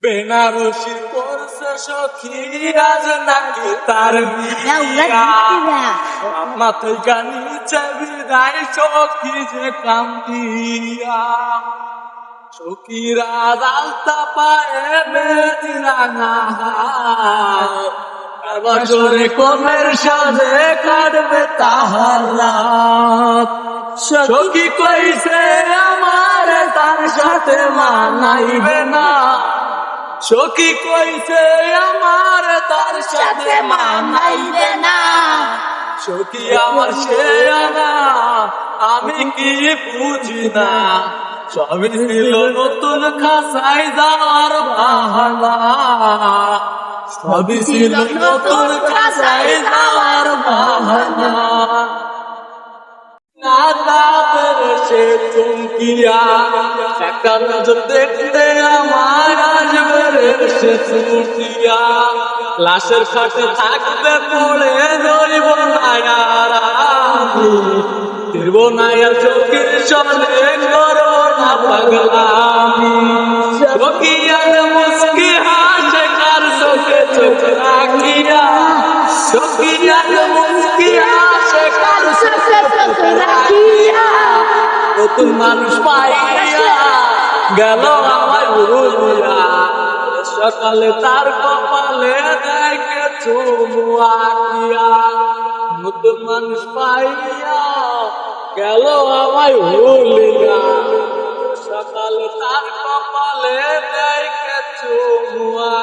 বেনারসি পরছে সখী আজ নাকি তার বিয়া মাথায় গানি চাবি রাই সখী যে কান্দিয়া সখীরা রাস্তা পায়ে বেদিরাঙা বছরে কমের সাজে কাটবে তাহার রাত সখী কইছে আমার তার সাথে মানাইবে না সখী কইছে আমার তার সাথে মানাইবে না সখী আমার সে আনা আমি কি বুঝি না সবই ছিল নতুন খাসাই যাওয়ার বাহানা সবই ছিল নতুন খাসাই যাওয়ার বাহানা সে চমকিয়া একটা নজর দেখতে আমার আসবে সে চমকিয়া লাশের খাটে থাকবে পড়ে রইব নায়ার ফিরব নায়ার চোখের সনে করো না পাগলামি চোখিয়ার মুস্কি হাসে কার চোখে চোখ রাখিয়া চোখিয়ার মুস্কি হাসে কার চোখে চোখ রাখিয়া নতুন মানুষ পাইয়া গেল আমায় ভুলিয়া সকালে তার কপালে দেখে চুমুয়া নতুন মানুষ পাইয়া গেল আমায় ভুলিয়া সকালে তার কপালে দেখে চুমুয়া